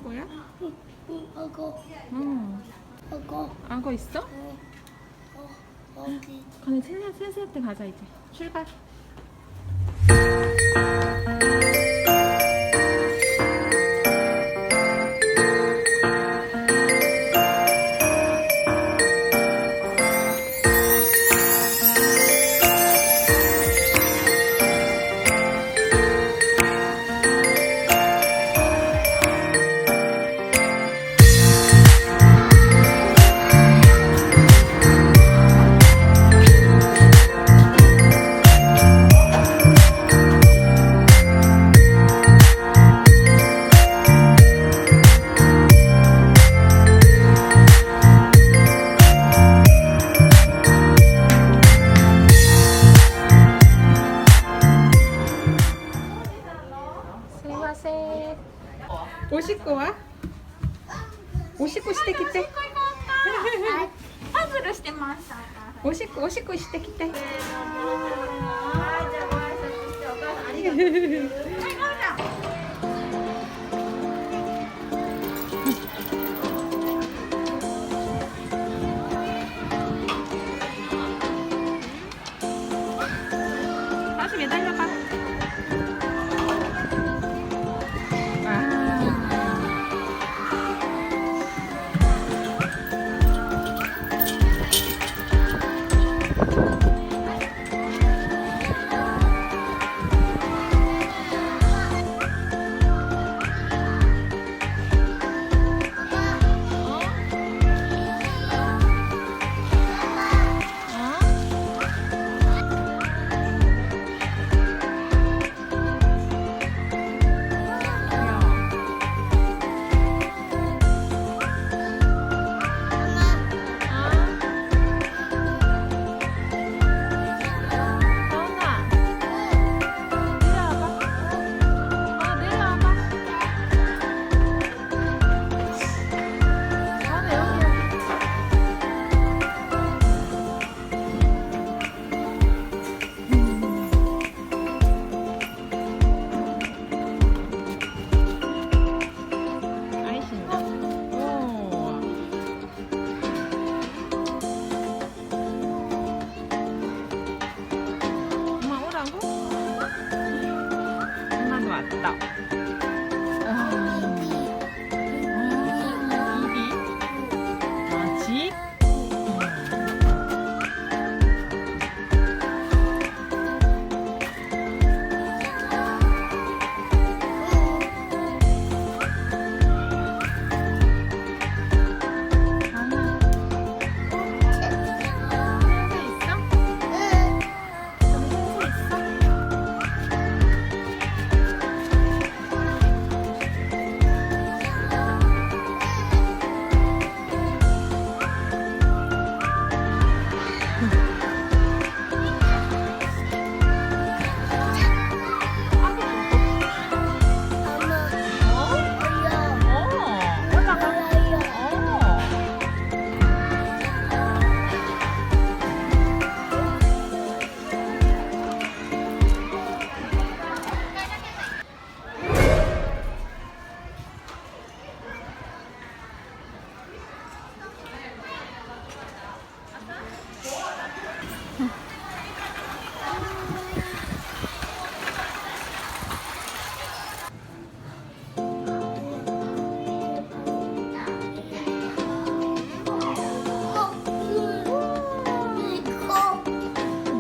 거야? 하고 응. 하고 악어 있어? 여기 그럼 슬슬 때 가자 이제. 출발. 스미마셍. 오시코 와? 오시코してきて。パズルしてました。おしっこしてきて。はい、じゃあご挨拶してお母さんありがとう。はい、どうぞ。다시 매달려봐. 아. 엄마 오라고? 엄마도 왔다. 입이? 아, 집?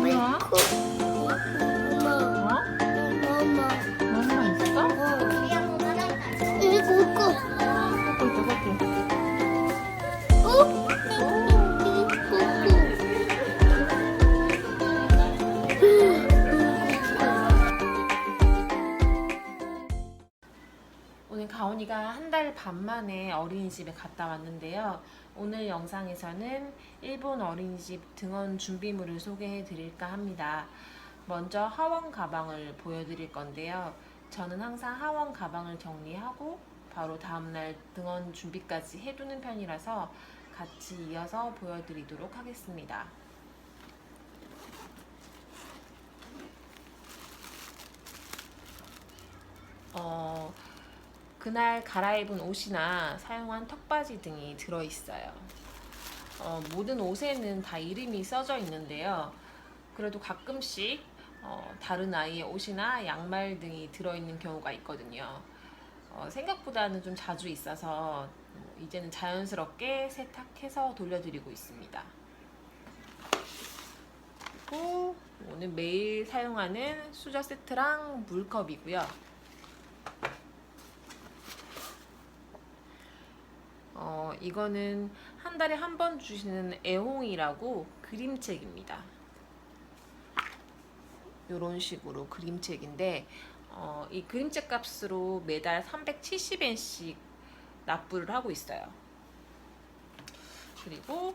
뭐야? 어? 엄마 있어? 꼬꼬 있다, 꼬꼬. 오늘 가온이가 한 달 반 만에 어린이집에 갔다 왔는데요. 오늘 영상에서는 일본 어린이집 등원 준비물을 소개해 드릴까 합니다. 먼저 하원 가방을 보여드릴 건데요. 저는 항상 하원 가방을 정리하고 바로 다음날 등원 준비까지 해두는 편이라서 같이 이어서 보여드리도록 하겠습니다. 그날 갈아입은 옷이나 사용한 턱받이 등이 들어있어요. 모든 옷에는 다 이름이 써져 있는데요. 그래도 가끔씩 다른 아이의 옷이나 양말 등이 들어있는 경우가 있거든요. 생각보다는 좀 자주 있어서 이제는 자연스럽게 세탁해서 돌려드리고 있습니다. 그리고 오늘 매일 사용하는 수저 세트랑 물컵이고요. 이거는 한 달에 한 번 주시는 애홍이라고 그림책입니다. 이런 식으로 그림책인데 이 그림책 값으로 매달 370엔씩 납부를 하고 있어요. 그리고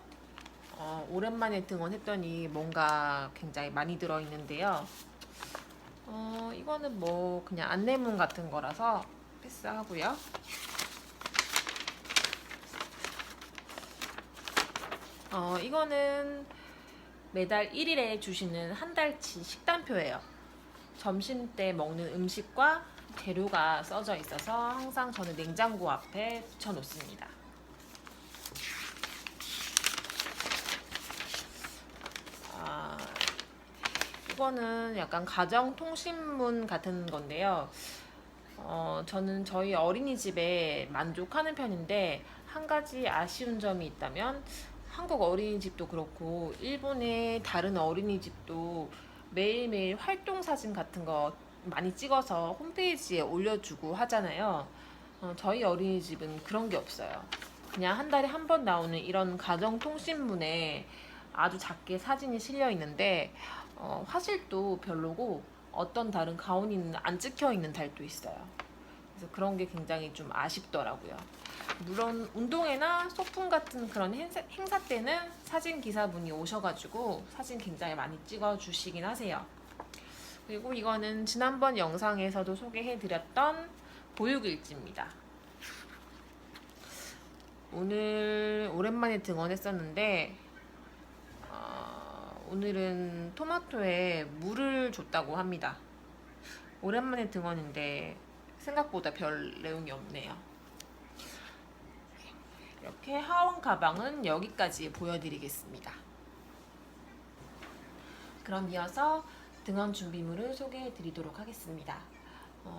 오랜만에 등원했더니 뭔가 굉장히 많이 들어있는데요. 이거는 뭐 그냥 안내문 같은 거라서 패스하고요. 이거는 매달 1일에 주시는 한 달치 식단표예요. 점심 때 먹는 음식과 재료가 써져 있어서 항상 저는 냉장고 앞에 붙여놓습니다. 이거는 약간 가정통신문 같은 건데요. 저는 저희 어린이집에 만족하는 편인데 한 가지 아쉬운 점이 있다면 한국 어린이집도 그렇고 일본의 다른 어린이집도 매일매일 활동 사진 같은 거 많이 찍어서 홈페이지에 올려주고 하잖아요. 저희 어린이집은 그런 게 없어요. 그냥 한 달에 한 번 나오는 이런 가정통신문에 아주 작게 사진이 실려 있는데 화질도 별로고 어떤 다른 가온이는 안 찍혀 있는 달도 있어요. 그래서 그런 게 굉장히 좀 아쉽더라고요. 물론 운동회나 소풍 같은 그런 행사 때는 사진 기사분이 오셔가지고 사진 굉장히 많이 찍어 주시긴 하세요. 그리고 이거는 지난번 영상에서도 소개해드렸던 보육일지입니다. 오늘 오랜만에 등원했었는데 오늘은 토마토에 물을 줬다고 합니다. 오랜만에 등원인데 생각보다 별 내용이 없네요. 이렇게 하원 가방은 여기까지 보여드리겠습니다. 그럼 이어서 등원 준비물을 소개해드리도록 하겠습니다.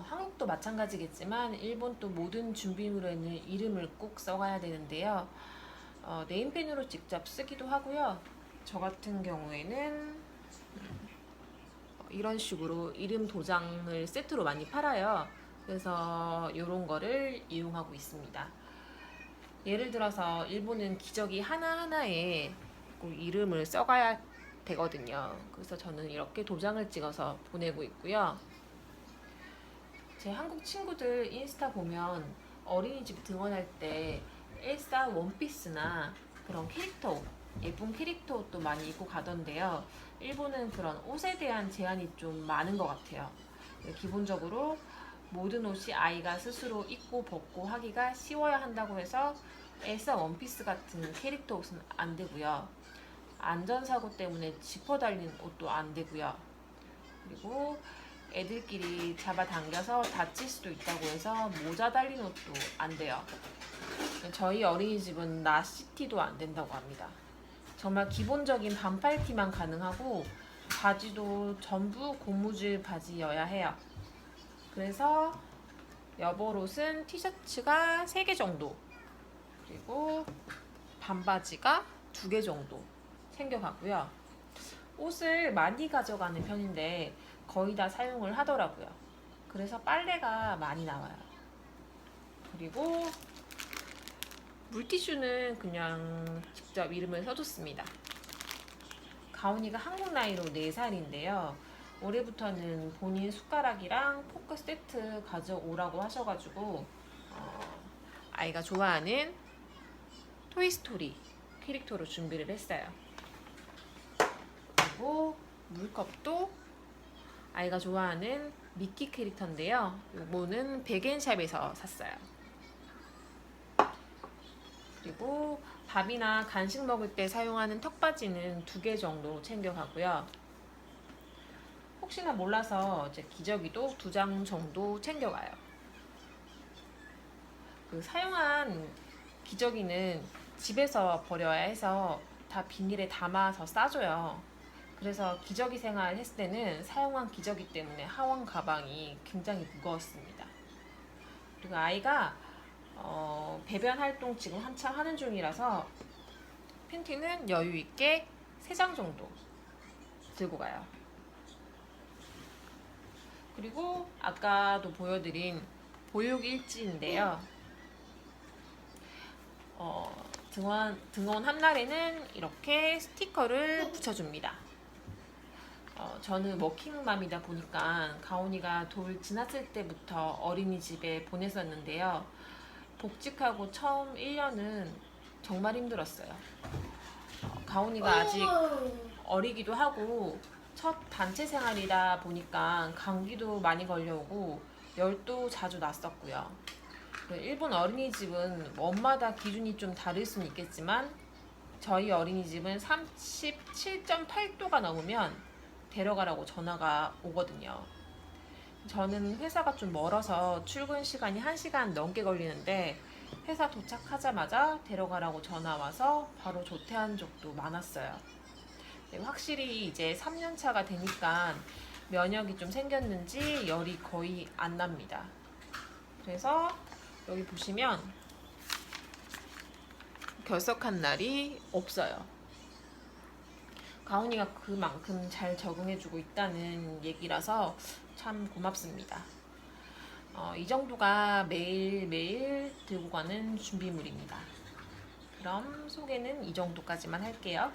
한국도 마찬가지겠지만 일본도 모든 준비물에는 이름을 꼭 써가야 되는데요. 네임펜으로 직접 쓰기도 하고요. 저 같은 경우에는 이런 식으로 이름 도장을 세트로 많이 팔아요. 그래서 이런 거를 이용하고 있습니다. 예를 들어서 일본은 기저귀 하나하나에 꼭 이름을 써가야 되거든요. 그래서 저는 이렇게 도장을 찍어서 보내고 있고요. 제 한국 친구들 인스타 보면 어린이집 등원할 때 엘사 원피스나 그런 캐릭터 옷, 예쁜 캐릭터 옷도 많이 입고 가던데요. 일본은 그런 옷에 대한 제한이 좀 많은 것 같아요. 기본적으로 모든 옷이 아이가 스스로 입고 벗고 하기가 쉬워야 한다고 해서 엘사 원피스 같은 캐릭터 옷은 안 되고요. 안전사고 때문에 지퍼 달린 옷도 안 되고요. 그리고 애들끼리 잡아당겨서 다칠 수도 있다고 해서 모자 달린 옷도 안 돼요. 저희 어린이집은 나시티도 안 된다고 합니다. 정말 기본적인 반팔티만 가능하고 바지도 전부 고무줄 바지여야 해요. 그래서 여벌옷은 티셔츠가 3개 정도, 그리고 반바지가 2개 정도 챙겨가고요. 옷을 많이 가져가는 편인데 거의 다 사용을 하더라고요. 그래서 빨래가 많이 나와요. 그리고 물티슈는 그냥 직접 이름을 써줬습니다. 가온이가 한국 나이로 4살인데요. 올해부터는 본인 숟가락이랑 포크 세트 가져오라고 하셔가지고 아이가 좋아하는 토이스토리 캐릭터로 준비를 했어요. 그리고 물컵도 아이가 좋아하는 미키 캐릭터인데요. 요거는 백엔샵에서 샀어요. 그리고 밥이나 간식 먹을 때 사용하는 턱받이는 2개 정도 챙겨가고요. 혹시나 몰라서 이제 기저귀도 2장 정도 챙겨가요. 그 사용한 기저귀는 집에서 버려야 해서 다 비닐에 담아서 싸줘요. 그래서 기저귀 생활 했을 때는 사용한 기저귀 때문에 하원 가방이 굉장히 무거웠습니다. 그리고 아이가 배변 활동 지금 한참 하는 중이라서 팬티는 여유 있게 3장 정도 들고 가요. 그리고 아까도 보여드린 보육 일지인데요. 등원 한 날에는 이렇게 스티커를 붙여줍니다. 저는 워킹맘이다 보니까 가온이가 돌 지났을 때부터 어린이집에 보냈었는데요. 복직하고 처음 1년은 정말 힘들었어요. 가온이가 아직 어리기도 하고 첫 단체 생활이다 보니까 감기도 많이 걸려오고 열도 자주 났었고요. 일본 어린이집은 원마다 기준이 좀 다를 수는 있겠지만 저희 어린이집은 37.8도가 넘으면 데려가라고 전화가 오거든요. 저는 회사가 좀 멀어서 출근 시간이 1시간 넘게 걸리는데 회사 도착하자마자 데려가라고 전화 와서 바로 조퇴한 적도 많았어요. 확실히 이제 3년 차가 되니까 면역이 좀 생겼는지 열이 거의 안 납니다. 그래서 여기 보시면 결석한 날이 없어요. 가온이가 그만큼 잘 적응해주고 있다는 얘기라서 참 고맙습니다. 이 정도가 매일매일 들고 가는 준비물입니다. 그럼 소개는 이 정도까지만 할게요.